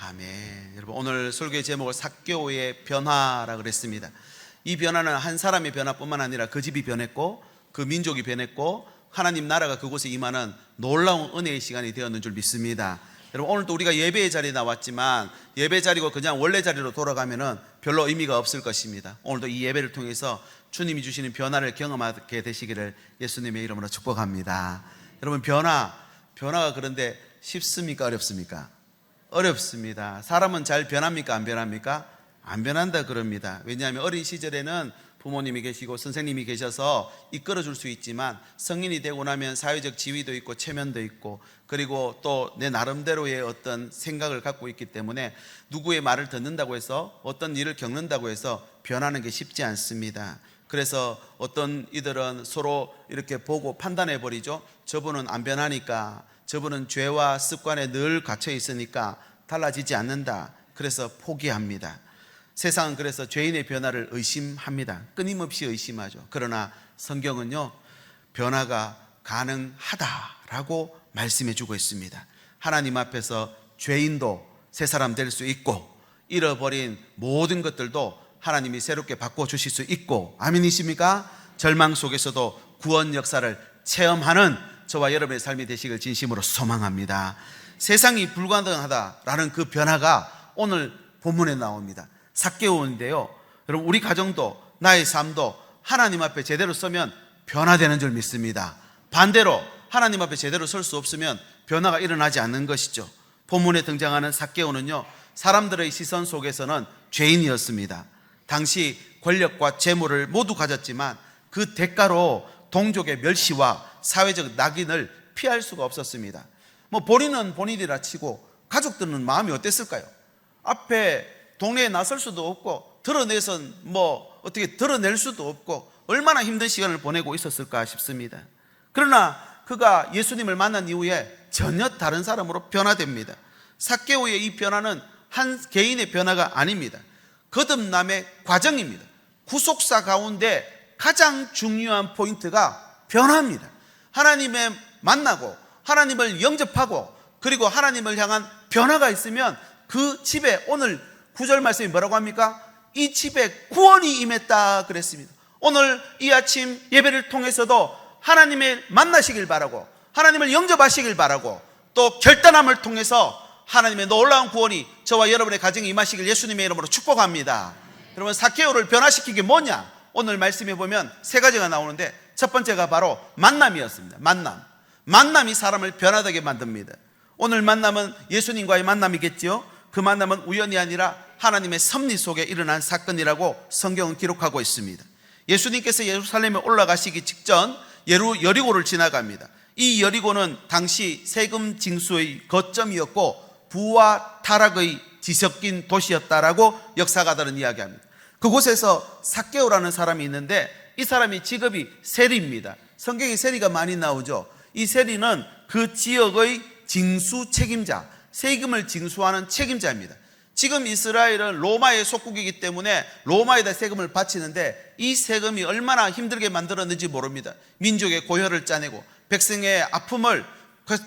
아멘. 여러분, 오늘 설교의 제목을 삭개오의 변화라 그랬습니다. 이 변화는 한 사람의 변화뿐만 아니라 그 집이 변했고 그 민족이 변했고 하나님 나라가 그곳에 임하는 놀라운 은혜의 시간이 되었는 줄 믿습니다. 여러분, 오늘도 우리가 예배의 자리에 나왔지만 예배 자리고 그냥 원래 자리로 돌아가면은 별로 의미가 없을 것입니다. 오늘도 이 예배를 통해서 주님이 주시는 변화를 경험하게 되시기를 예수님의 이름으로 축복합니다. 여러분, 변화가 그런데 쉽습니까? 어렵습니까? 어렵습니다. 사람은 잘 변합니까? 안 변합니까? 안 변한다 그럽니다. 왜냐하면 어린 시절에는 부모님이 계시고 선생님이 계셔서 이끌어 줄 수 있지만 성인이 되고 나면 사회적 지위도 있고 체면도 있고 그리고 또 내 나름대로의 어떤 생각을 갖고 있기 때문에 누구의 말을 듣는다고 해서 어떤 일을 겪는다고 해서 변하는 게 쉽지 않습니다. 그래서 어떤 이들은 서로 이렇게 보고 판단해 버리죠. 저분은 안 변하니까, 저분은 죄와 습관에 늘 갇혀 있으니까 달라지지 않는다. 그래서 포기합니다. 세상은 그래서 죄인의 변화를 의심합니다. 끊임없이 의심하죠. 그러나 성경은요, 변화가 가능하다라고 말씀해 주고 있습니다. 하나님 앞에서 죄인도 새 사람 될 수 있고 잃어버린 모든 것들도 하나님이 새롭게 바꿔주실 수 있고, 아멘이십니까? 절망 속에서도 구원 역사를 체험하는 저와 여러분의 삶이 되시길 진심으로 소망합니다. 세상이 불가능하다라는 그 변화가 오늘 본문에 나옵니다. 삭개오인데요, 여러분, 우리 가정도 나의 삶도 하나님 앞에 제대로 서면 변화되는 줄 믿습니다. 반대로 하나님 앞에 제대로 설 수 없으면 변화가 일어나지 않는 것이죠. 본문에 등장하는 삭개오는요, 사람들의 시선 속에서는 죄인이었습니다. 당시 권력과 재물을 모두 가졌지만 그 대가로 동족의 멸시와 사회적 낙인을 피할 수가 없었습니다. 본인은 본인이라 치고 가족들은 마음이 어땠을까요? 앞에 동네에 나설 수도 없고 드러내선 어떻게 드러낼 수도 없고 얼마나 힘든 시간을 보내고 있었을까 싶습니다. 그러나 그가 예수님을 만난 이후에 전혀 다른 사람으로 변화됩니다. 삭개오의 이 변화는 한 개인의 변화가 아닙니다. 거듭남의 과정입니다. 구속사 가운데 가장 중요한 포인트가 변화입니다. 하나님을 만나고 하나님을 영접하고 그리고 하나님을 향한 변화가 있으면 그 집에, 오늘 9절 말씀이 뭐라고 합니까? 이 집에 구원이 임했다 그랬습니다. 오늘 이 아침 예배를 통해서도 하나님을 만나시길 바라고 하나님을 영접하시길 바라고 또 결단함을 통해서 하나님의 놀라운 구원이 저와 여러분의 가정에 임하시길 예수님의 이름으로 축복합니다. 여러분, 삭개오를 변화시키기 뭐냐? 오늘 말씀해 보면 세 가지가 나오는데 첫 번째가 바로 만남이었습니다. 만남이 사람을 변화되게 만듭니다. 오늘 만남은 예수님과의 만남이겠죠. 그 만남은 우연이 아니라 하나님의 섭리 속에 일어난 사건이라고 성경은 기록하고 있습니다. 예수님께서 예루살렘에 올라가시기 직전 여리고를 지나갑니다. 이 여리고는 당시 세금 징수의 거점이었고 부와 타락의 뒤섞인 도시였다라고 역사가들은 이야기합니다. 그곳에서 삭개오라는 사람이 있는데 이 사람이 직업이 세리입니다. 성경에 세리가 많이 나오죠. 이 세리는 그 지역의 징수 책임자, 세금을 징수하는 책임자입니다. 지금 이스라엘은 로마의 속국이기 때문에 로마에다 세금을 바치는데 이 세금이 얼마나 힘들게 만들었는지 모릅니다. 민족의 고혈을 짜내고 백성의 아픔을,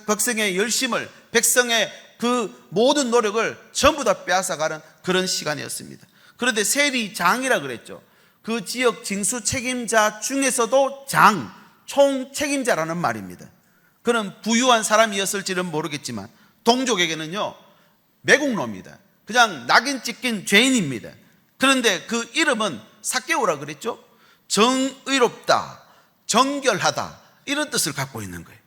백성의 열심을, 백성의 그 모든 노력을 전부 다 빼앗아가는 그런 시간이었습니다. 그런데 세리장이라 그랬죠. 그 지역 징수 책임자 중에서도 총 책임자라는 말입니다. 그는 부유한 사람이었을지는 모르겠지만 동족에게는요, 매국노입니다. 그냥 낙인 찍힌 죄인입니다. 그런데 그 이름은 삭개오라 그랬죠. 정의롭다, 정결하다, 이런 뜻을 갖고 있는 거예요.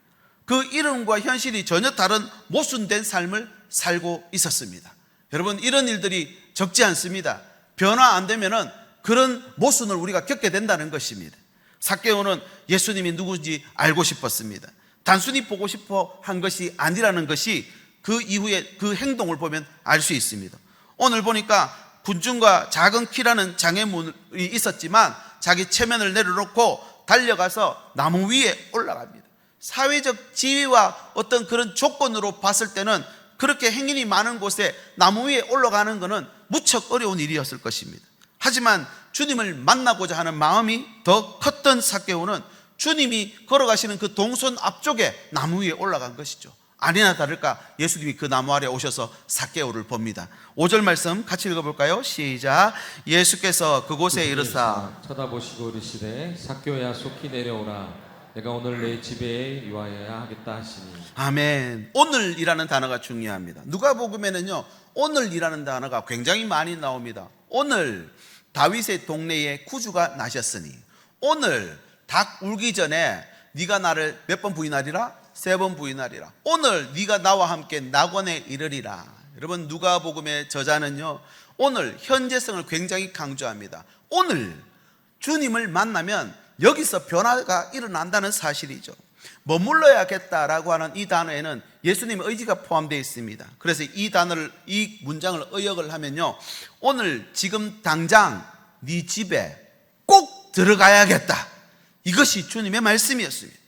그 이름과 현실이 전혀 다른 모순된 삶을 살고 있었습니다. 여러분, 이런 일들이 적지 않습니다. 변화 안 되면은 그런 모순을 우리가 겪게 된다는 것입니다. 삭개오는 예수님이 누구인지 알고 싶었습니다. 단순히 보고 싶어 한 것이 아니라는 것이 그 이후에 그 행동을 보면 알 수 있습니다. 오늘 보니까 군중과 작은 키라는 장애물이 있었지만 자기 체면을 내려놓고 달려가서 나무 위에 올라갑니다. 사회적 지위와 어떤 그런 조건으로 봤을 때는 그렇게 행인이 많은 곳에 나무 위에 올라가는 것은 무척 어려운 일이었을 것입니다. 하지만 주님을 만나고자 하는 마음이 더 컸던 삭개오는 주님이 걸어가시는 그 동선 앞쪽에 나무 위에 올라간 것이죠. 아니나 다를까 예수님이 그 나무 아래 오셔서 삭개오를 봅니다. 5절 말씀 같이 읽어볼까요? 시작. 예수께서 그곳에 이르사 쳐다보시고 이르시되 삭개오야 속히 내려오라 내가 오늘 내 집에 유하여야 하겠다 하시니. 아멘. 오늘이라는 단어가 중요합니다. 누가복음에는요 오늘이라는 단어가 굉장히 많이 나옵니다. 오늘 다윗의 동네에 구주가 나셨으니, 오늘 닭 울기 전에 네가 나를 몇 번 부인하리라? 3번 부인하리라. 오늘 네가 나와 함께 낙원에 이르리라. 여러분, 누가복음의 저자는요 오늘 현재성을 굉장히 강조합니다. 오늘 주님을 만나면 여기서 변화가 일어난다는 사실이죠. 머물러야겠다라고 하는 이 단어에는 예수님의 의지가 포함되어 있습니다. 그래서 이 단어를, 이 문장을 의역을 하면요, 오늘 지금 당장 네 집에 꼭 들어가야겠다, 이것이 주님의 말씀이었습니다.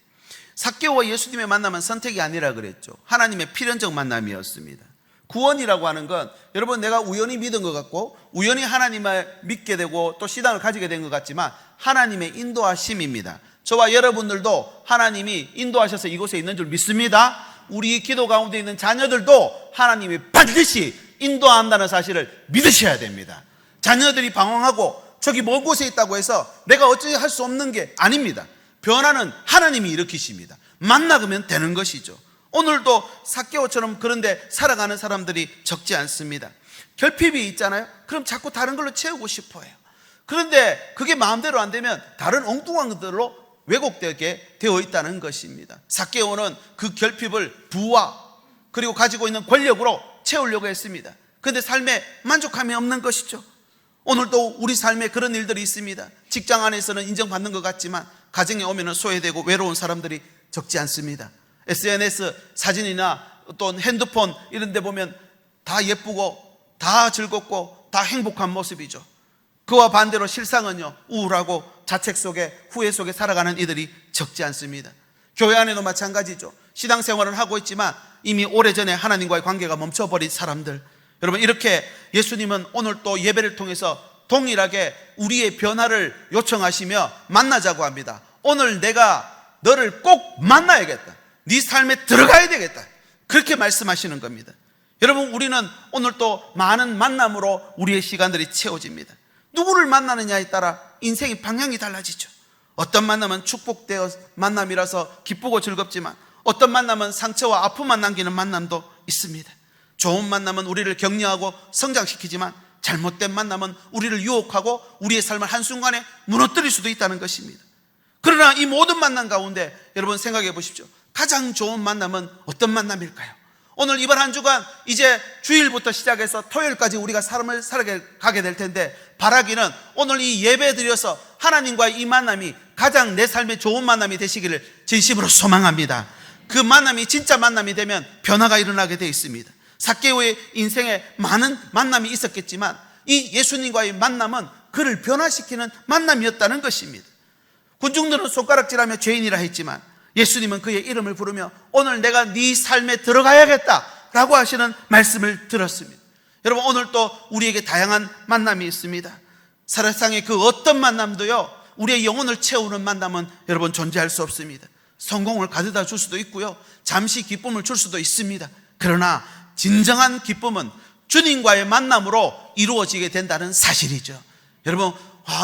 삭개오와 예수님의 만남은 선택이 아니라 그랬죠. 하나님의 필연적 만남이었습니다. 구원이라고 하는 건 여러분, 내가 우연히 믿은 것 같고 우연히 하나님을 믿게 되고 또 신앙을 가지게 된 것 같지만 하나님의 인도하심입니다. 저와 여러분들도 하나님이 인도하셔서 이곳에 있는 줄 믿습니다. 우리 기도 가운데 있는 자녀들도 하나님이 반드시 인도한다는 사실을 믿으셔야 됩니다. 자녀들이 방황하고 저기 먼 곳에 있다고 해서 내가 어찌 할 수 없는 게 아닙니다. 변화는 하나님이 일으키십니다. 만나면 되는 것이죠. 오늘도 삭개오처럼 그런데 살아가는 사람들이 적지 않습니다. 결핍이 있잖아요. 그럼 자꾸 다른 걸로 채우고 싶어 해요. 그런데 그게 마음대로 안 되면 다른 엉뚱한 것들로 왜곡되게 되어 있다는 것입니다. 삭개오는 그 결핍을 부와 그리고 가지고 있는 권력으로 채우려고 했습니다. 그런데 삶에 만족함이 없는 것이죠. 오늘도 우리 삶에 그런 일들이 있습니다. 직장 안에서는 인정받는 것 같지만 가정에 오면 소외되고 외로운 사람들이 적지 않습니다. SNS 사진이나 또 핸드폰 이런 데 보면 다 예쁘고 다 즐겁고 다 행복한 모습이죠. 그와 반대로 실상은요, 우울하고 자책 속에 후회 속에 살아가는 이들이 적지 않습니다. 교회 안에도 마찬가지죠. 신앙생활을 하고 있지만 이미 오래전에 하나님과의 관계가 멈춰버린 사람들, 여러분, 이렇게 예수님은 오늘 또 예배를 통해서 동일하게 우리의 변화를 요청하시며 만나자고 합니다. 오늘 내가 너를 꼭 만나야겠다, 네 삶에 들어가야 되겠다, 그렇게 말씀하시는 겁니다. 여러분, 우리는 오늘 또 많은 만남으로 우리의 시간들이 채워집니다. 누구를 만나느냐에 따라 인생의 방향이 달라지죠. 어떤 만남은 축복되어 만남이라서 기쁘고 즐겁지만 어떤 만남은 상처와 아픔만 남기는 만남도 있습니다. 좋은 만남은 우리를 격려하고 성장시키지만 잘못된 만남은 우리를 유혹하고 우리의 삶을 한순간에 무너뜨릴 수도 있다는 것입니다. 그러나 이 모든 만남 가운데 여러분 생각해 보십시오. 가장 좋은 만남은 어떤 만남일까요? 오늘 이번 한 주간 이제 주일부터 시작해서 토요일까지 우리가 삶을 살아가게 될 텐데, 바라기는 오늘 이 예배 드려서 하나님과의 이 만남이 가장 내 삶에 좋은 만남이 되시기를 진심으로 소망합니다. 그 만남이 진짜 만남이 되면 변화가 일어나게 되어 있습니다. 삭개오의 인생에 많은 만남이 있었겠지만 이 예수님과의 만남은 그를 변화시키는 만남이었다는 것입니다. 군중들은 손가락질하며 죄인이라 했지만 예수님은 그의 이름을 부르며 오늘 내가 네 삶에 들어가야겠다라고 하시는 말씀을 들었습니다. 여러분, 오늘 또 우리에게 다양한 만남이 있습니다. 세상의 그 어떤 만남도요, 우리의 영혼을 채우는 만남은 여러분 존재할 수 없습니다. 성공을 가져다 줄 수도 있고요, 잠시 기쁨을 줄 수도 있습니다. 그러나 진정한 기쁨은 주님과의 만남으로 이루어지게 된다는 사실이죠. 여러분,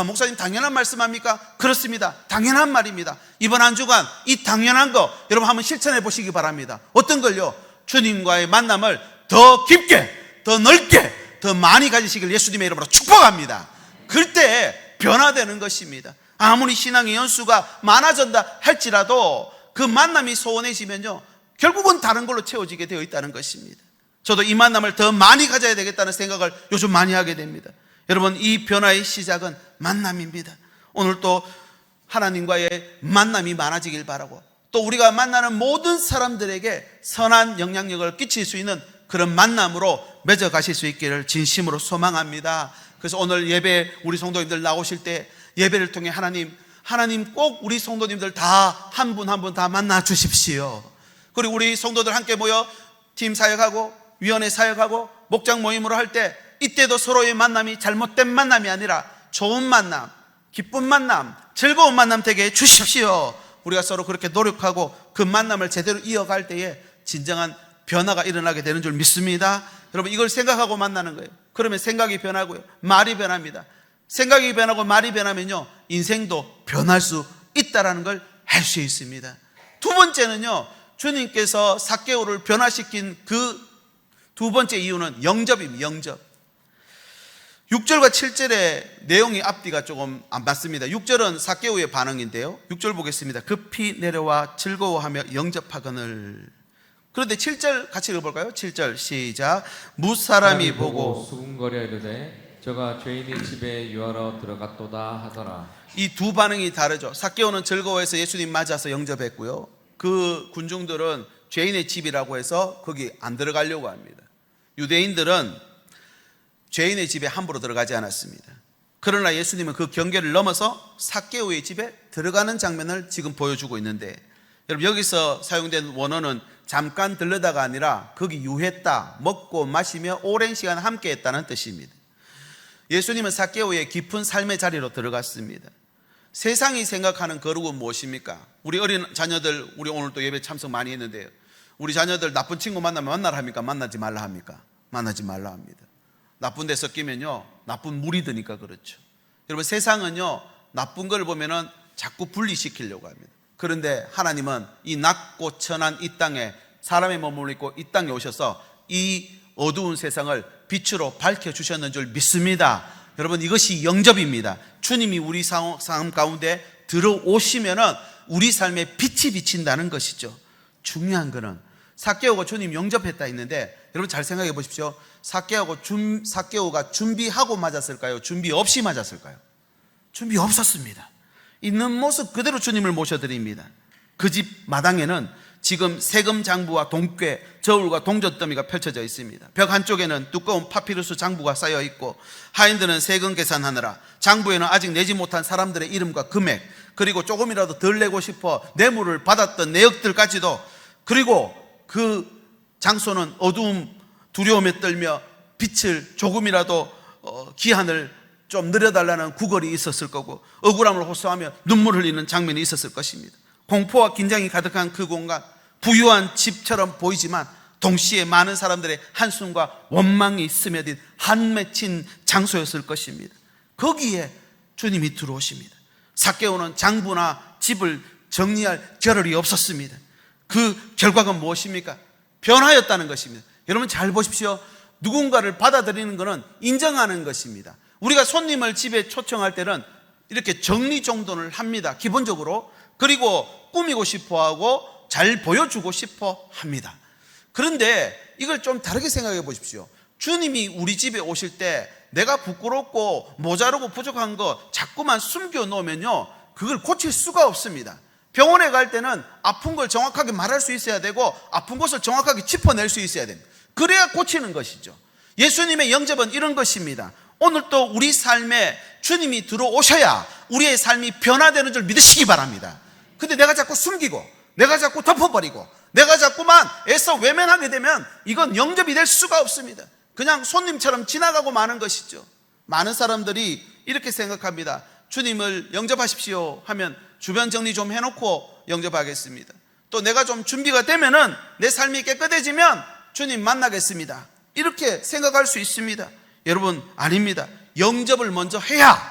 목사님 당연한 말씀합니까? 그렇습니다. 당연한 말입니다. 이번 한 주간 이 당연한 거 여러분 한번 실천해 보시기 바랍니다. 어떤 걸요? 주님과의 만남을 더 깊게, 더 넓게, 더 많이 가지시길 예수님의 이름으로 축복합니다. 그때 변화되는 것입니다. 아무리 신앙의 연수가 많아진다 할지라도 그 만남이 소원해지면요, 결국은 다른 걸로 채워지게 되어 있다는 것입니다. 저도 이 만남을 더 많이 가져야 되겠다는 생각을 요즘 많이 하게 됩니다. 여러분, 이 변화의 시작은 만남입니다. 오늘 또 하나님과의 만남이 많아지길 바라고, 또 우리가 만나는 모든 사람들에게 선한 영향력을 끼칠 수 있는 그런 만남으로 맺어 가실 수 있기를 진심으로 소망합니다. 그래서 오늘 예배 우리 성도님들 나오실 때 예배를 통해 하나님 꼭 우리 성도님들 다 한 분 한 분 다 만나 주십시오. 그리고 우리 성도들 함께 모여 팀 사역하고 위원회 사역하고 목장 모임으로 할 때 이때도 서로의 만남이 잘못된 만남이 아니라 좋은 만남, 기쁜 만남, 즐거운 만남 되게 해 주십시오. 우리가 서로 그렇게 노력하고 그 만남을 제대로 이어갈 때에 진정한 변화가 일어나게 되는 줄 믿습니다. 여러분, 이걸 생각하고 만나는 거예요. 그러면 생각이 변하고요, 말이 변합니다. 생각이 변하고 말이 변하면요, 인생도 변할 수 있다는 걸 알 수 있습니다. 두 번째는요, 주님께서 삭개오를 변화시킨 그 두 번째 이유는 영접입니다. 영접. 6절과 7절의 내용이 앞뒤가 조금 안 맞습니다. 6절은 삭개오의 반응인데요, 6절 보겠습니다. 급히 내려와 즐거워하며 영접하거늘. 그런데 7절 같이 읽어볼까요? 7절 시작. 무사람이 보고 수군거려 이르되 저가 죄인의 집에 유하러 들어갔도다 하더라. 이 두 반응이 다르죠. 삭개오는 즐거워해서 예수님 맞아서 영접했고요, 그 군중들은 죄인의 집이라고 해서 거기 안 들어가려고 합니다. 유대인들은 죄인의 집에 함부로 들어가지 않았습니다. 그러나 예수님은 그 경계를 넘어서 삭개오의 집에 들어가는 장면을 지금 보여주고 있는데, 여러분, 여기서 사용된 원어는 잠깐 들르다가 아니라 거기 유했다, 먹고 마시며 오랜 시간 함께 했다는 뜻입니다. 예수님은 삭개오의 깊은 삶의 자리로 들어갔습니다. 세상이 생각하는 거룩은 무엇입니까? 우리 어린 자녀들, 우리 오늘 또 예배 참석 많이 했는데요, 우리 자녀들 나쁜 친구 만나면 만나라 합니까? 만나지 말라 합니까? 만나지 말라 합니다. 나쁜 데 섞이면요, 나쁜 물이 드니까 그렇죠. 여러분, 세상은요, 나쁜 걸 보면은 자꾸 분리시키려고 합니다. 그런데 하나님은 이 낮고 천한 이 땅에 사람의 몸을 입고 이 땅에 오셔서 이 어두운 세상을 빛으로 밝혀주셨는 줄 믿습니다. 여러분, 이것이 영접입니다. 주님이 우리 삶 가운데 들어오시면은 우리 삶에 빛이 비친다는 것이죠. 중요한 거는 삭개오가 주님 영접했다 했는데, 여러분 잘 생각해 보십시오. 삭개오가 준비하고 맞았을까요? 준비 없이 맞았을까요? 준비 없었습니다. 있는 모습 그대로 주님을 모셔드립니다. 그 집 마당에는 지금 세금 장부와 동괴, 저울과 동전더미가 펼쳐져 있습니다. 벽 한쪽에는 두꺼운 파피루스 장부가 쌓여 있고, 하인들은 세금 계산하느라 장부에는 아직 내지 못한 사람들의 이름과 금액, 그리고 조금이라도 덜 내고 싶어 뇌물을 받았던 내역들까지도, 그리고 그 장소는 어두움, 두려움에 떨며 빛을 조금이라도 기한을 좀 늘려달라는 구걸이 있었을 거고, 억울함을 호소하며 눈물 흘리는 장면이 있었을 것입니다. 공포와 긴장이 가득한 그 공간, 부유한 집처럼 보이지만 동시에 많은 사람들의 한숨과 원망이 스며든 한 맺힌 장소였을 것입니다. 거기에 주님이 들어오십니다. 삭개오는 장부나 집을 정리할 겨를이 없었습니다. 그 결과가 무엇입니까? 변화였다는 것입니다. 여러분 잘 보십시오. 누군가를 받아들이는 것은 인정하는 것입니다. 우리가 손님을 집에 초청할 때는 이렇게 정리정돈을 합니다, 기본적으로. 그리고 꾸미고 싶어하고 잘 보여주고 싶어 합니다. 그런데 이걸 좀 다르게 생각해 보십시오. 주님이 우리 집에 오실 때 내가 부끄럽고 모자르고 부족한 거 자꾸만 숨겨 놓으면요, 그걸 고칠 수가 없습니다. 병원에 갈 때는 아픈 걸 정확하게 말할 수 있어야 되고, 아픈 곳을 정확하게 짚어낼 수 있어야 됩니다. 그래야 고치는 것이죠. 예수님의 영접은 이런 것입니다. 오늘 또 우리 삶에 주님이 들어오셔야 우리의 삶이 변화되는 줄 믿으시기 바랍니다. 근데 내가 자꾸 숨기고, 내가 자꾸 덮어버리고, 내가 자꾸만 애써 외면하게 되면 이건 영접이 될 수가 없습니다. 그냥 손님처럼 지나가고 마는 것이죠. 많은 사람들이 이렇게 생각합니다. 주님을 영접하십시오 하면 주변 정리 좀 해놓고 영접하겠습니다. 또 내가 좀 준비가 되면은, 내 삶이 깨끗해지면 주님 만나겠습니다, 이렇게 생각할 수 있습니다. 여러분, 아닙니다. 영접을 먼저 해야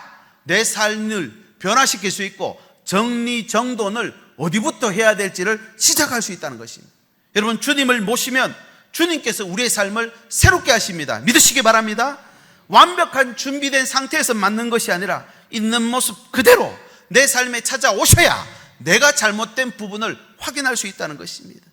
내 삶을 변화시킬 수 있고, 정리정돈을 어디부터 해야 될지를 시작할 수 있다는 것입니다. 여러분, 주님을 모시면 주님께서 우리의 삶을 새롭게 하십니다. 믿으시기 바랍니다. 완벽한 준비된 상태에서 맞는 것이 아니라 있는 모습 그대로 내 삶에 찾아오셔야 내가 잘못된 부분을 확인할 수 있다는 것입니다.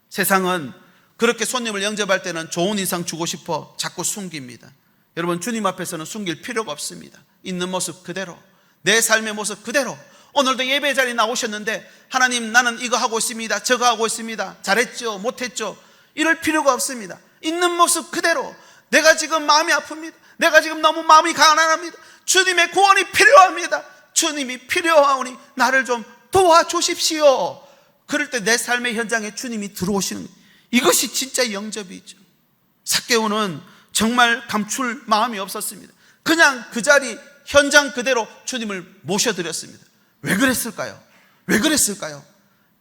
세상은 그렇게 손님을 영접할 때는 좋은 인상 주고 싶어 자꾸 숨깁니다. 여러분, 주님 앞에서는 숨길 필요가 없습니다. 있는 모습 그대로, 내 삶의 모습 그대로. 오늘도 예배 자리에 나오셨는데, 하나님 나는 이거 하고 있습니다, 저거 하고 있습니다, 잘했죠, 못했죠, 이럴 필요가 없습니다. 있는 모습 그대로, 내가 지금 마음이 아픕니다, 내가 지금 너무 마음이 가난합니다, 주님의 구원이 필요합니다, 주님이 필요하오니 나를 좀 도와주십시오. 그럴 때 내 삶의 현장에 주님이 들어오시는, 이것이 진짜 영접이죠. 삭개오는 정말 감출 마음이 없었습니다. 그냥 그 자리 현장 그대로 주님을 모셔드렸습니다. 왜 그랬을까요? 왜 그랬을까요?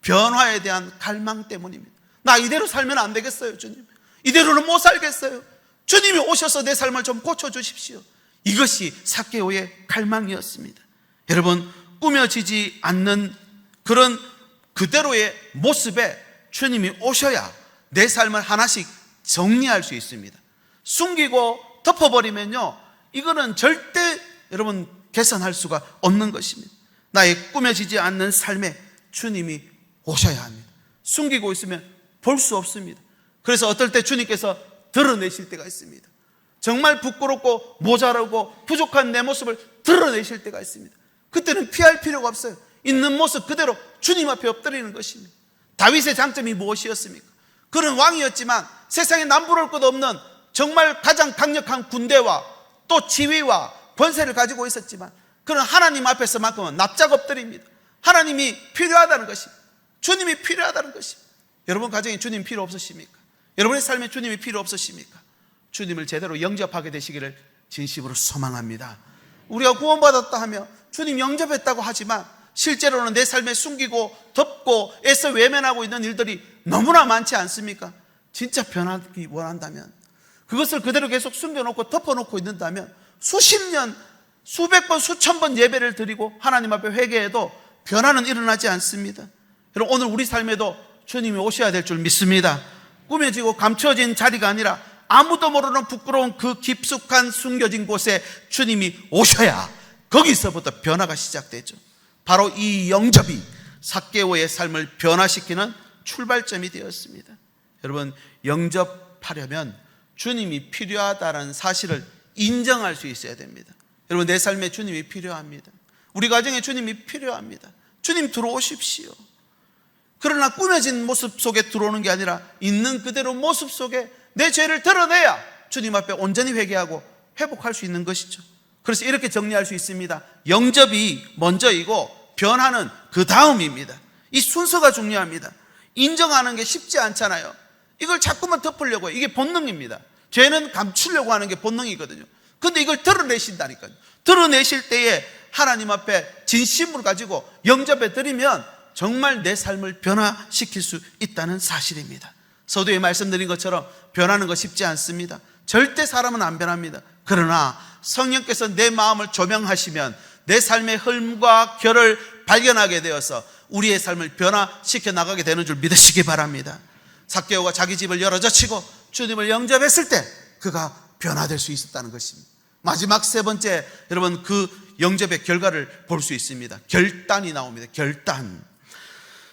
변화에 대한 갈망 때문입니다. 나 이대로 살면 안 되겠어요, 주님. 이대로는 못 살겠어요. 주님이 오셔서 내 삶을 좀 고쳐주십시오. 이것이 삭개오의 갈망이었습니다. 여러분, 꾸며지지 않는 그런 그대로의 모습에 주님이 오셔야 내 삶을 하나씩 정리할 수 있습니다. 숨기고 덮어버리면요, 이거는 절대 여러분 개선할 수가 없는 것입니다. 나의 꾸며지지 않는 삶에 주님이 오셔야 합니다. 숨기고 있으면 볼 수 없습니다. 그래서 어떨 때 주님께서 드러내실 때가 있습니다. 정말 부끄럽고 모자라고 부족한 내 모습을 드러내실 때가 있습니다. 그때는 피할 필요가 없어요. 있는 모습 그대로 주님 앞에 엎드리는 것입니다. 다윗의 장점이 무엇이었습니까? 그는 왕이었지만 세상에 남부러울 것 없는 정말 가장 강력한 군대와 또 지위와 권세를 가지고 있었지만 그는 하나님 앞에서만큼은 납작 엎드립니다. 하나님이 필요하다는 것입니다. 주님이 필요하다는 것입니다. 여러분 가정에 주님 필요 없으십니까? 여러분의 삶에 주님이 필요 없으십니까? 주님을 제대로 영접하게 되시기를 진심으로 소망합니다. 우리가 구원받았다 하며 주님 영접했다고 하지만 실제로는 내 삶에 숨기고 덮고 애써 외면하고 있는 일들이 너무나 많지 않습니까? 진짜 변하기 원한다면, 그것을 그대로 계속 숨겨놓고 덮어놓고 있는다면 수십 년, 수백 번, 수천 번 예배를 드리고 하나님 앞에 회개해도 변화는 일어나지 않습니다. 여러분, 오늘 우리 삶에도 주님이 오셔야 될 줄 믿습니다. 꾸며지고 감춰진 자리가 아니라 아무도 모르는 부끄러운 그 깊숙한 숨겨진 곳에 주님이 오셔야 거기서부터 변화가 시작되죠. 바로 이 영접이 삭개오의 삶을 변화시키는 출발점이 되었습니다. 여러분, 영접하려면 주님이 필요하다는 사실을 인정할 수 있어야 됩니다. 여러분, 내 삶에 주님이 필요합니다. 우리 가정에 주님이 필요합니다. 주님 들어오십시오. 그러나 꾸며진 모습 속에 들어오는 게 아니라 있는 그대로 모습 속에 내 죄를 드러내야 주님 앞에 온전히 회개하고 회복할 수 있는 것이죠. 그래서 이렇게 정리할 수 있습니다. 영접이 먼저이고 변화는 그 다음입니다. 이 순서가 중요합니다. 인정하는 게 쉽지 않잖아요. 이걸 자꾸만 덮으려고 해요. 이게 본능입니다. 죄는 감추려고 하는 게 본능이거든요. 그런데 이걸 드러내신다니까요. 드러내실 때에 하나님 앞에 진심으로 가지고 영접해 드리면 정말 내 삶을 변화시킬 수 있다는 사실입니다. 서두에 말씀드린 것처럼 변하는 거 쉽지 않습니다. 절대 사람은 안 변합니다. 그러나 성령께서 내 마음을 조명하시면 내 삶의 흠과 결을 발견하게 되어서 우리의 삶을 변화시켜 나가게 되는 줄 믿으시기 바랍니다. 삭개오가 자기 집을 열어젖히고 주님을 영접했을 때 그가 변화될 수 있었다는 것입니다. 마지막 세 번째, 여러분, 그 영접의 결과를 볼 수 있습니다. 결단이 나옵니다. 결단.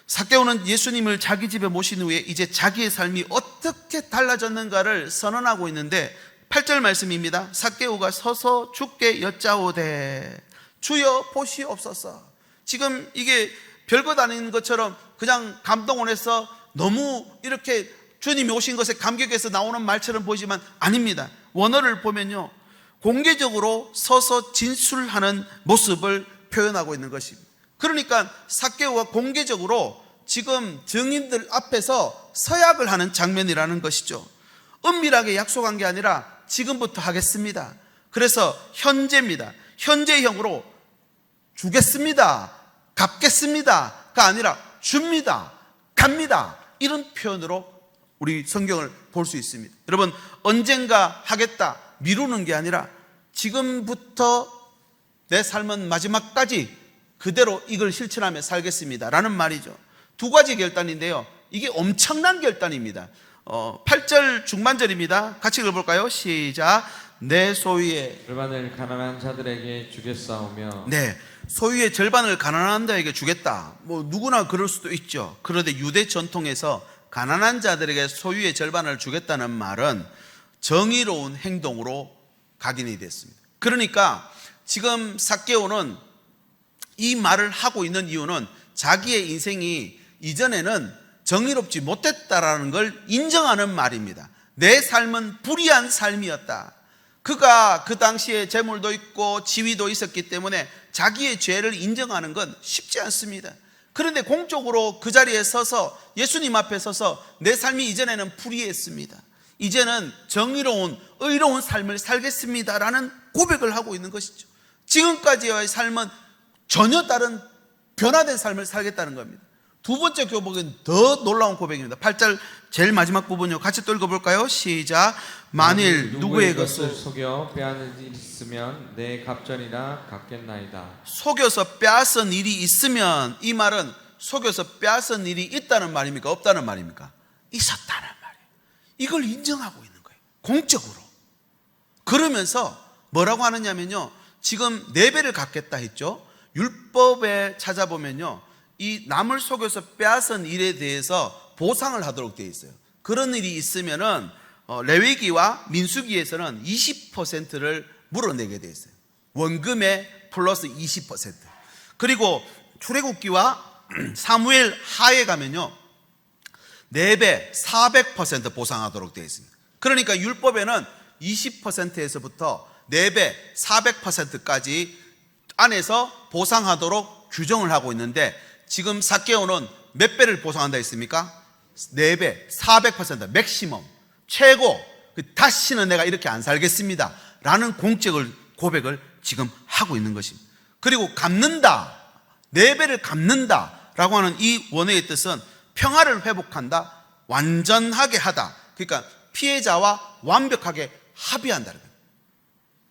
삭개오는 예수님을 자기 집에 모신 후에 이제 자기의 삶이 어떻게 달라졌는가를 선언하고 있는데 8절 말씀입니다. 삭개오가 서서 주께 여짜오되 주여 보시옵소서. 지금 이게 별것 아닌 것처럼 그냥 감동원에서 너무 이렇게 주님이 오신 것에 감격해서 나오는 말처럼 보이지만 아닙니다. 원어를 보면요, 공개적으로 서서 진술하는 모습을 표현하고 있는 것입니다. 그러니까 삭개오가 공개적으로 지금 증인들 앞에서 서약을 하는 장면이라는 것이죠. 은밀하게 약속한 게 아니라 지금부터 하겠습니다. 그래서 현재입니다. 현재형으로 주겠습니다, 갚겠습니다가 아니라 줍니다, 갑니다, 이런 표현으로 우리 성경을 볼 수 있습니다. 여러분, 언젠가 하겠다, 미루는 게 아니라 지금부터 내 삶은 마지막까지 그대로 이걸 실천하며 살겠습니다 라는 말이죠. 두 가지 결단인데요, 이게 엄청난 결단입니다. 8절 중반절입니다. 같이 읽어볼까요? 시작. 내 소유의 절반을 가난한 자들에게 주겠사오며. 네, 소유의 절반을 가난한 자에게 주겠다. 뭐 누구나 그럴 수도 있죠. 그런데 유대 전통에서 가난한 자들에게 소유의 절반을 주겠다는 말은 정의로운 행동으로 각인이 됐습니다. 그러니까 지금 삭개오는 이 말을 하고 있는 이유는 자기의 인생이 이전에는 정의롭지 못했다라는 걸 인정하는 말입니다. 내 삶은 불의한 삶이었다. 그가 그 당시에 재물도 있고 지위도 있었기 때문에 자기의 죄를 인정하는 건 쉽지 않습니다. 그런데 공적으로 그 자리에 서서 예수님 앞에 서서 내 삶이 이전에는 불의했습니다, 이제는 정의로운 의로운 삶을 살겠습니다라는 고백을 하고 있는 것이죠. 지금까지의 삶은 전혀 다른 변화된 삶을 살겠다는 겁니다. 두 번째 고백은 더 놀라운 고백입니다. 8절 제일 마지막 부분요. 같이 또 읽어볼까요? 시작. 만일 누구의 것을 속여 빼앗는 일이 있으면 내 갑전이나 갚겠나이다. 속여서 빼앗은 일이 있으면, 이 말은 속여서 빼앗은 일이 있다는 말입니까? 없다는 말입니까? 있었다는 말이에요. 이걸 인정하고 있는 거예요. 공적으로. 그러면서 뭐라고 하느냐면요, 지금 4배를 갚겠다 했죠. 율법에 찾아보면요, 이 남을 속여서 빼앗은 일에 대해서 보상을 하도록 되어 있어요. 그런 일이 있으면은 레위기와 민수기에서는 20%를 물어내게 되어 있어요. 원금에 플러스 20%. 그리고 출애굽기와 사무엘 하에 가면요, 4배 400% 보상하도록 되어 있습니다. 그러니까 율법에는 20%에서부터 4배 400%까지 안에서 보상하도록 규정을 하고 있는데, 지금 삭개오는 몇 배를 보상한다 했습니까? 4배 400% 맥시멈, 최고, 다시는 내가 이렇게 안 살겠습니다 라는 공적을 고백을 지금 하고 있는 것입니다. 그리고 갚는다, 4배를 갚는다 라고 하는 이 원어의 뜻은 평화를 회복한다, 완전하게 하다, 그러니까 피해자와 완벽하게 합의한다는 거예요.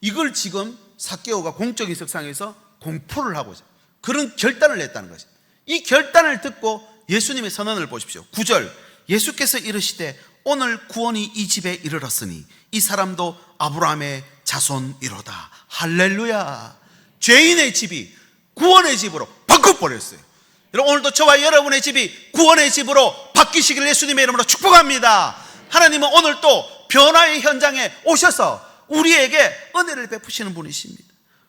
이걸 지금 삭개오가 공적인 석상에서 공포를 하고 있어요. 그런 결단을 냈다는 것입니다. 이 결단을 듣고 예수님의 선언을 보십시오. 9절, 예수께서 이르시되 오늘 구원이 이 집에 이르렀으니 이 사람도 아브라함의 자손이로다. 할렐루야. 죄인의 집이 구원의 집으로 바꿔버렸어요. 여러분, 오늘도 저와 여러분의 집이 구원의 집으로 바뀌시길 예수님의 이름으로 축복합니다. 하나님은 오늘 또 변화의 현장에 오셔서 우리에게 은혜를 베푸시는 분이십니다.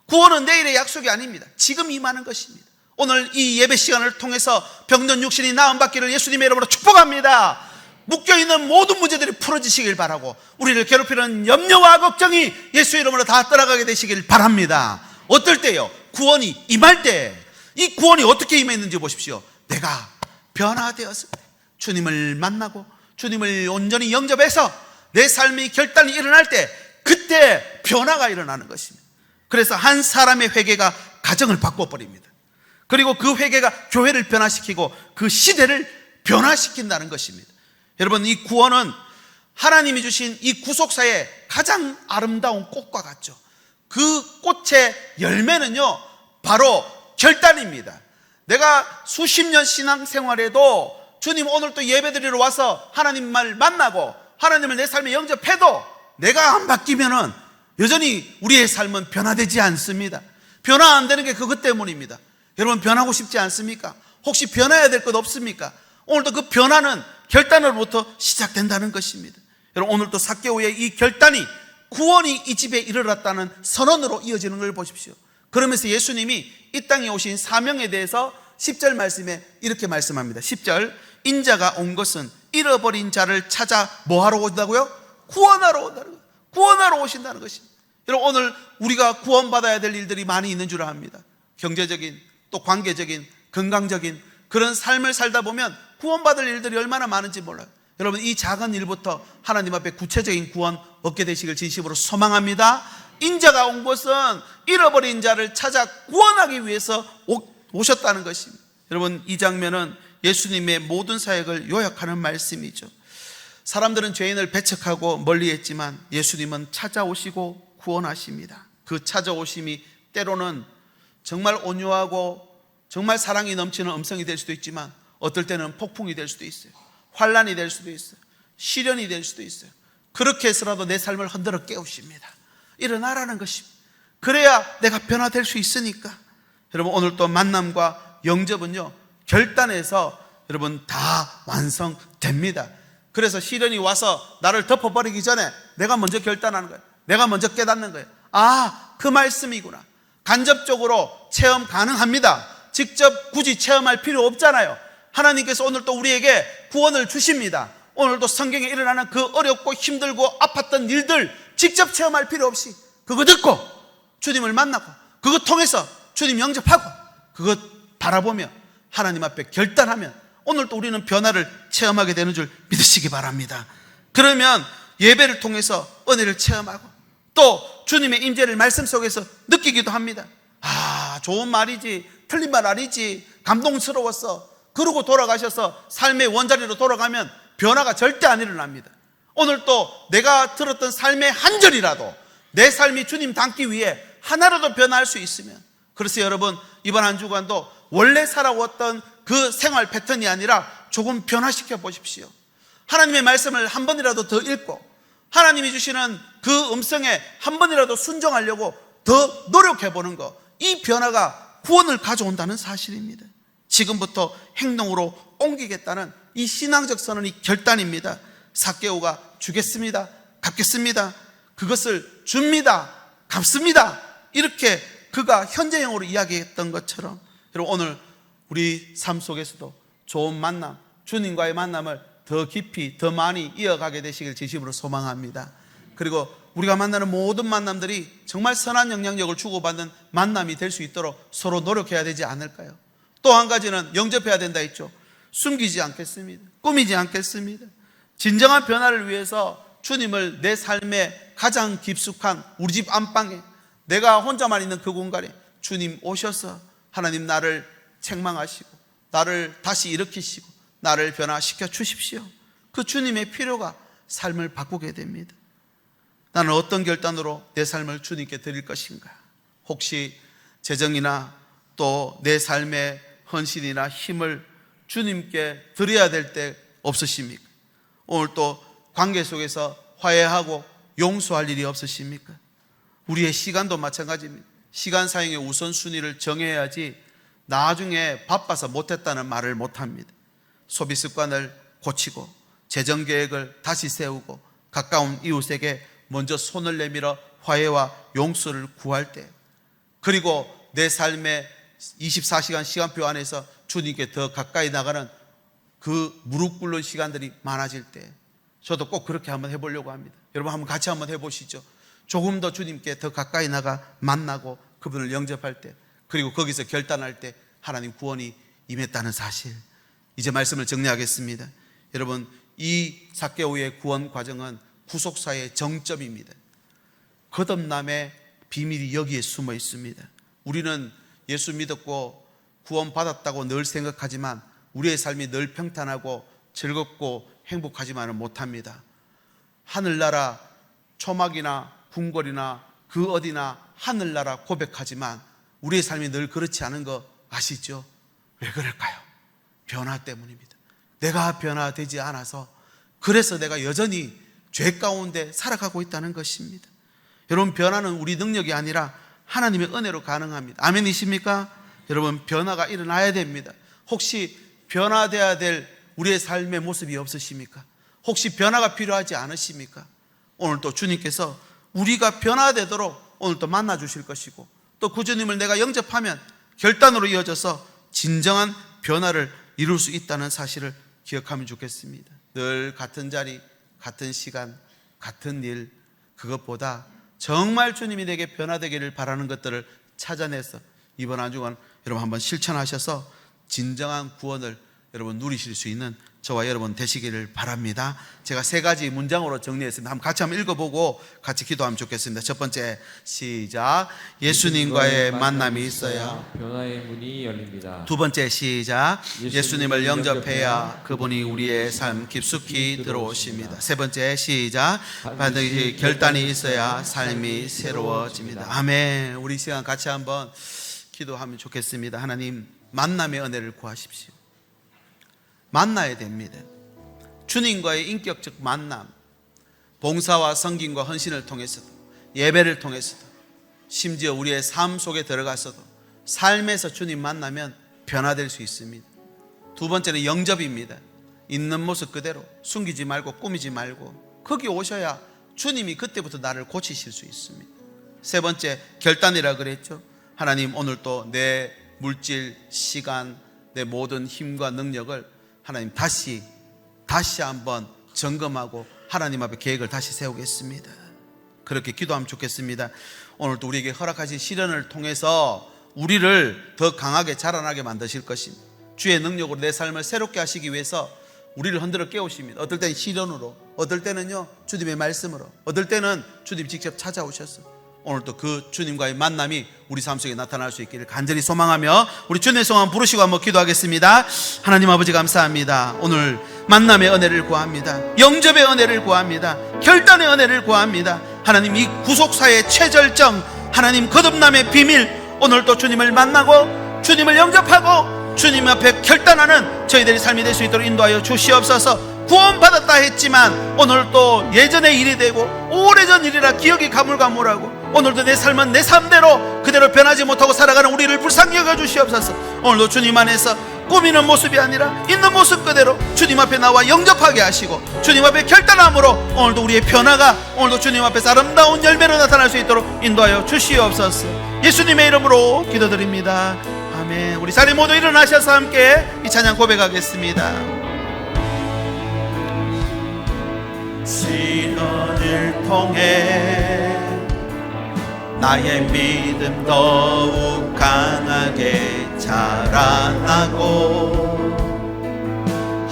구원은 내일의 약속이 아닙니다. 지금 임하는 것입니다. 오늘 이 예배 시간을 통해서 병든 육신이 나음받기를 예수님의 이름으로 축복합니다. 묶여있는 모든 문제들이 풀어지시길 바라고, 우리를 괴롭히는 염려와 걱정이 예수의 이름으로 다 떠나가게 되시길 바랍니다. 어떨 때요? 구원이 임할 때. 이 구원이 어떻게 임했는지 보십시오. 내가 변화되었을 때, 주님을 만나고 주님을 온전히 영접해서 내 삶의 결단이 일어날 때, 그때 변화가 일어나는 것입니다. 그래서 한 사람의 회개가 가정을 바꿔버립니다. 그리고 그 회개가 교회를 변화시키고 그 시대를 변화시킨다는 것입니다. 여러분, 이 구원은 하나님이 주신 이 구속사의 가장 아름다운 꽃과 같죠. 그 꽃의 열매는요, 바로 결단입니다. 내가 수십 년 신앙생활에도 주님 오늘 또 예배드리러 와서 하나님 말 만나고 하나님을 내 삶에 영접해도 내가 안 바뀌면은 여전히 우리의 삶은 변화되지 않습니다. 변화 안 되는 게 그것 때문입니다. 여러분, 변하고 싶지 않습니까? 혹시 변해야 될 것 없습니까? 오늘도 그 변화는 결단으로부터 시작된다는 것입니다. 여러분, 오늘도 삭개오의 이 결단이 구원이 이 집에 이르렀다는 선언으로 이어지는 걸 보십시오. 그러면서 예수님이 이 땅에 오신 사명에 대해서 10절 말씀에 이렇게 말씀합니다. 10절, 인자가 온 것은 잃어버린 자를 찾아 뭐하러 온다고요? 구원하러 온다는 거예요. 구원하러 오신다는 것입니다. 여러분, 오늘 우리가 구원받아야 될 일들이 많이 있는 줄 압니다. 경제적인, 또 관계적인, 건강적인 그런 삶을 살다 보면 구원받을 일들이 얼마나 많은지 몰라요. 여러분, 이 작은 일부터 하나님 앞에 구체적인 구원 얻게 되시길 진심으로 소망합니다. 인자가 온 것은 잃어버린 자를 찾아 구원하기 위해서 오셨다는 것입니다. 여러분, 이 장면은 예수님의 모든 사역을 요약하는 말씀이죠. 사람들은 죄인을 배척하고 멀리했지만 예수님은 찾아오시고 구원하십니다. 그 찾아오심이 때로는 정말 온유하고 정말 사랑이 넘치는 음성이 될 수도 있지만, 어떨 때는 폭풍이 될 수도 있어요. 환란이 될 수도 있어요. 시련이 될 수도 있어요. 그렇게 해서라도 내 삶을 흔들어 깨우십니다. 일어나라는 것입니다. 그래야 내가 변화될 수 있으니까. 여러분, 오늘 또 만남과 영접은요, 결단해서 여러분 다 완성됩니다. 그래서 시련이 와서 나를 덮어버리기 전에 내가 먼저 결단하는 거예요. 내가 먼저 깨닫는 거예요. 아, 그 말씀이구나. 간접적으로 체험 가능합니다. 직접 굳이 체험할 필요 없잖아요. 하나님께서 오늘 또 우리에게 구원을 주십니다. 오늘도 성경에 일어나는 그 어렵고 힘들고 아팠던 일들 직접 체험할 필요 없이 그거 듣고 주님을 만나고 그거 통해서 주님 영접하고 그것 바라보며 하나님 앞에 결단하면 오늘도 우리는 변화를 체험하게 되는 줄 믿으시기 바랍니다. 그러면 예배를 통해서 은혜를 체험하고 또 주님의 임재를 말씀 속에서 느끼기도 합니다. 아, 좋은 말이지, 틀린 말 아니지, 감동스러웠어. 그러고 돌아가셔서 삶의 원자리로 돌아가면 변화가 절대 안 일어납니다. 오늘 또 내가 들었던 삶의 한 절이라도 내 삶이 주님 닮기 위해 하나라도 변화할 수 있으면, 그래서 여러분 이번 한 주간도 원래 살아왔던 그 생활 패턴이 아니라 조금 변화시켜 보십시오. 하나님의 말씀을 한 번이라도 더 읽고 하나님이 주시는 그 음성에 한 번이라도 순종하려고 더 노력해 보는 것, 이 변화가 구원을 가져온다는 사실입니다. 지금부터 행동으로 옮기겠다는 이 신앙적 선언이 결단입니다. 삭개오가 주겠습니다, 갚겠습니다, 그것을 줍니다, 갚습니다, 이렇게 그가 현재형으로 이야기했던 것처럼 여러분 오늘 우리 삶 속에서도 좋은 만남, 주님과의 만남을 더 깊이 더 많이 이어가게 되시길 진심으로 소망합니다. 그리고 우리가 만나는 모든 만남들이 정말 선한 영향력을 주고받는 만남이 될 수 있도록 서로 노력해야 되지 않을까요? 또 한 가지는 영접해야 된다 했죠. 숨기지 않겠습니다. 꾸미지 않겠습니다. 진정한 변화를 위해서 주님을 내 삶의 가장 깊숙한 우리 집 안방에, 내가 혼자만 있는 그 공간에 주님 오셔서 하나님 나를 책망하시고 나를 다시 일으키시고 나를 변화시켜 주십시오. 그 주님의 필요가 삶을 바꾸게 됩니다. 나는 어떤 결단으로 내 삶을 주님께 드릴 것인가? 혹시 재정이나 또 내 삶의 헌신이나 힘을 주님께 드려야 될 때 없으십니까? 오늘 또 관계 속에서 화해하고 용서할 일이 없으십니까? 우리의 시간도 마찬가지입니다. 시간 사용의 우선순위를 정해야지 나중에 바빠서 못했다는 말을 못합니다. 소비 습관을 고치고 재정 계획을 다시 세우고 가까운 이웃에게 먼저 손을 내밀어 화해와 용서를 구할 때, 그리고 내 삶의 24시간 시간표 안에서 주님께 더 가까이 나가는 그 무릎 꿇는 시간들이 많아질 때, 저도 꼭 그렇게 한번 해보려고 합니다. 여러분 한번 같이 한번 해보시죠. 조금 더 주님께 더 가까이 나가 만나고 그분을 영접할 때, 그리고 거기서 결단할 때 하나님 구원이 임했다는 사실. 이제 말씀을 정리하겠습니다. 여러분 이 삭개오의 구원 과정은 구속사의 정점입니다. 거듭남의 비밀이 여기에 숨어 있습니다. 우리는 예수 믿었고 구원 받았다고 늘 생각하지만 우리의 삶이 늘 평탄하고 즐겁고 행복하지만은 못합니다. 하늘나라 초막이나 궁궐이나 그 어디나 하늘나라 고백하지만 우리의 삶이 늘 그렇지 않은 거 아시죠? 왜 그럴까요? 변화 때문입니다. 내가 변화되지 않아서, 그래서 내가 여전히 죄 가운데 살아가고 있다는 것입니다. 여러분 변화는 우리 능력이 아니라 하나님의 은혜로 가능합니다. 아멘이십니까? 여러분 변화가 일어나야 됩니다. 혹시 변화되어야 될 우리의 삶의 모습이 없으십니까? 혹시 변화가 필요하지 않으십니까? 오늘 또 주님께서 우리가 변화되도록 오늘 또 만나 주실 것이고, 또 그 주님을 내가 영접하면 결단으로 이어져서 진정한 변화를 이룰 수 있다는 사실을 기억하면 좋겠습니다. 늘 같은 자리, 같은 시간, 같은 일, 그것보다 정말 주님이 내게 변화되기를 바라는 것들을 찾아내서 이번 한 주간 여러분 한번 실천하셔서 진정한 구원을 여러분 누리실 수 있는 저와 여러분 되시기를 바랍니다. 제가 세 가지 문장으로 정리했습니다. 같이 한번 읽어보고 같이 기도하면 좋겠습니다. 첫 번째, 시작. 예수님과의 만남이 있어야 변화의 문이 열립니다. 두 번째, 시작. 예수님을 영접해야 그분이 우리의 삶 깊숙이 들어오십니다. 세 번째, 시작. 반드시 결단이 있어야 삶이 새로워집니다. 아멘. 우리 시간 같이 한번 기도하면 좋겠습니다. 하나님, 만남의 은혜를 구하십시오. 만나야 됩니다. 주님과의 인격적 만남, 봉사와 섬김과 헌신을 통해서도, 예배를 통해서도, 심지어 우리의 삶 속에 들어가서도 삶에서 주님 만나면 변화될 수 있습니다. 두 번째는 영접입니다. 있는 모습 그대로 숨기지 말고 꾸미지 말고 거기 오셔야 주님이 그때부터 나를 고치실 수 있습니다. 세 번째, 결단이라 그랬죠. 하나님, 오늘 또 내 물질, 시간, 내 모든 힘과 능력을 하나님 다시 한번 점검하고 하나님 앞에 계획을 다시 세우겠습니다. 그렇게 기도하면 좋겠습니다. 오늘도 우리에게 허락하신 시련을 통해서 우리를 더 강하게 자라나게 만드실 것입니다. 주의 능력으로 내 삶을 새롭게 하시기 위해서 우리를 흔들어 깨우십니다. 어떨 때는 시련으로, 어떨 때는요 주님의 말씀으로, 어떨 때는 주님 직접 찾아오셔서 오늘도 그 주님과의 만남이 우리 삶 속에 나타날 수 있기를 간절히 소망하며 우리 주님의 성함 부르시고 한번 기도하겠습니다. 하나님 아버지 감사합니다. 오늘 만남의 은혜를 구합니다. 영접의 은혜를 구합니다. 결단의 은혜를 구합니다. 하나님, 이 구속사의 최절정, 하나님 거듭남의 비밀, 오늘도 주님을 만나고 주님을 영접하고 주님 앞에 결단하는 저희들의 삶이 될 수 있도록 인도하여 주시옵소서. 구원받았다 했지만 오늘도 예전의 일이 되고 오래전 일이라 기억이 가물가물하고 오늘도 내 삶은 내 삶대로 그대로 변하지 못하고 살아가는 우리를 불쌍히 여겨 주시옵소서. 오늘도 주님 안에서 꾸미는 모습이 아니라 있는 모습 그대로 주님 앞에 나와 영접하게 하시고 주님 앞에 결단함으로 오늘도 우리의 변화가 오늘도 주님 앞에서 아름다운 열매로 나타날 수 있도록 인도하여 주시옵소서. 예수님의 이름으로 기도드립니다. 아멘. 우리 자리 모두 일어나셔서 함께 이 찬양 고백하겠습니다. 시련을 통해 나의 믿음 더욱 강하게 자라나고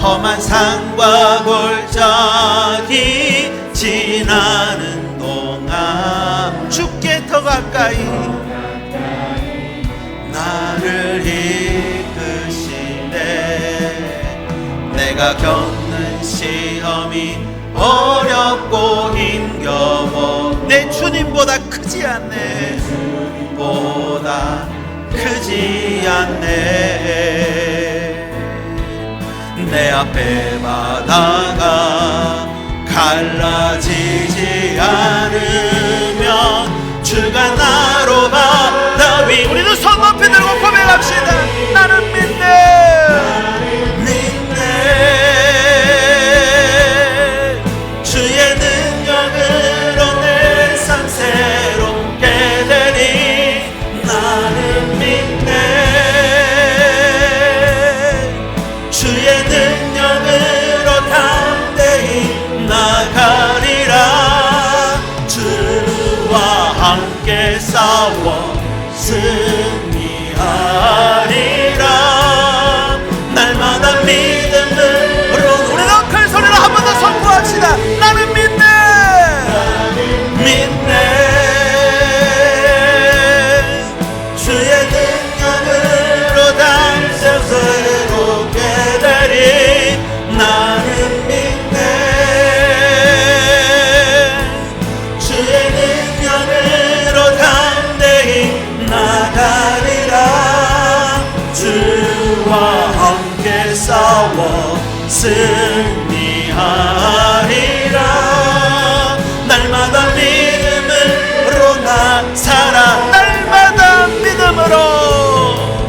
험한 산과 골짜기 지나는 동안 주께 더 가까이 나를 이끄시네. 내가 겪는 시험이 어렵고 힘겨워 내 주님보다 크지 않네. 주님보다 크지 않네. 내 앞에 바다가 갈라지지 않으면 주가 나로 바다 위 우리도 손 높이 들고 고백합시다. 나는 믿네. 주의 능력으로 내 삶 새롭게 되리. 나는 믿네. 주의 능력으로 담대히 나가리라. 주와 함께 싸워 승리하리라. 날마다 믿음으로 우리가 큰 소리로 한 번 더 선포합시다. 나는 믿네. 믿네. 주의 능력으로 당장 새롭게 되리. 나는 믿네. 주의 능력으로 담대히 나가리라. 주와 함께 싸워 승리하리라. 날마다 믿음으로 나 살아. 날마다 믿음으로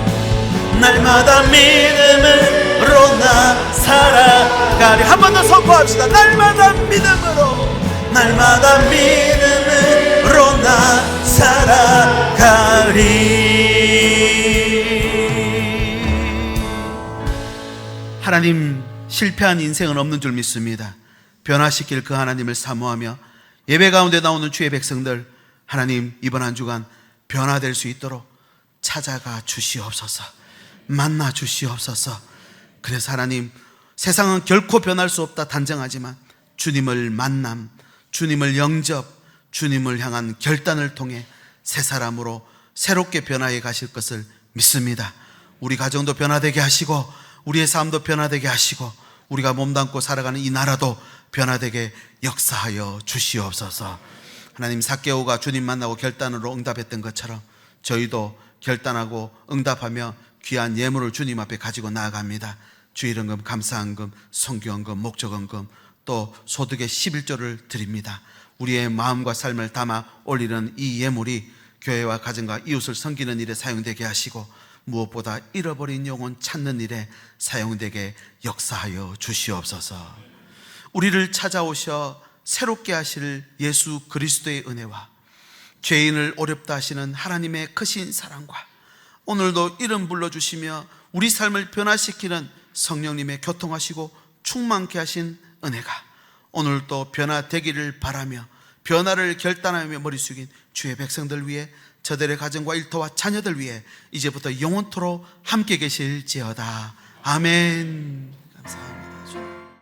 날마다 믿음으로 나 살아가리. 한 번 더 선포합시다. 날마다 믿음으로 날마다 믿음으로 나 살아가리. 하나님, 실패한 인생은 없는 줄 믿습니다. 변화시킬 그 하나님을 사모하며 예배 가운데 나오는 주의 백성들, 하나님 이번 한 주간 변화될 수 있도록 찾아가 주시옵소서. 만나 주시옵소서. 그래서 하나님, 세상은 결코 변할 수 없다 단정하지만 주님을 만남, 주님을 영접, 주님을 향한 결단을 통해 새 사람으로 새롭게 변화해 가실 것을 믿습니다. 우리 가정도 변화되게 하시고 우리의 삶도 변화되게 하시고 우리가 몸담고 살아가는 이 나라도 변화되게 역사하여 주시옵소서. 하나님, 삭개오가 주님 만나고 결단으로 응답했던 것처럼 저희도 결단하고 응답하며 귀한 예물을 주님 앞에 가지고 나아갑니다. 주일헌금, 감사헌금, 성교헌금, 목적헌금, 또 소득의 11조를 드립니다. 우리의 마음과 삶을 담아 올리는 이 예물이 교회와 가정과 이웃을 섬기는 일에 사용되게 하시고 무엇보다 잃어버린 영혼 찾는 일에 사용되게 역사하여 주시옵소서. 우리를 찾아오셔 새롭게 하실 예수 그리스도의 은혜와 죄인을 어렵다 하시는 하나님의 크신 사랑과 오늘도 이름 불러주시며 우리 삶을 변화시키는 성령님의 교통하시고 충만케 하신 은혜가 오늘도 변화되기를 바라며 변화를 결단하며 머리 숙인 주의 백성들 위해 저들의 가정과 일터와 자녀들 위해 이제부터 영원토록 함께 계실지어다. 아멘. 감사합니다.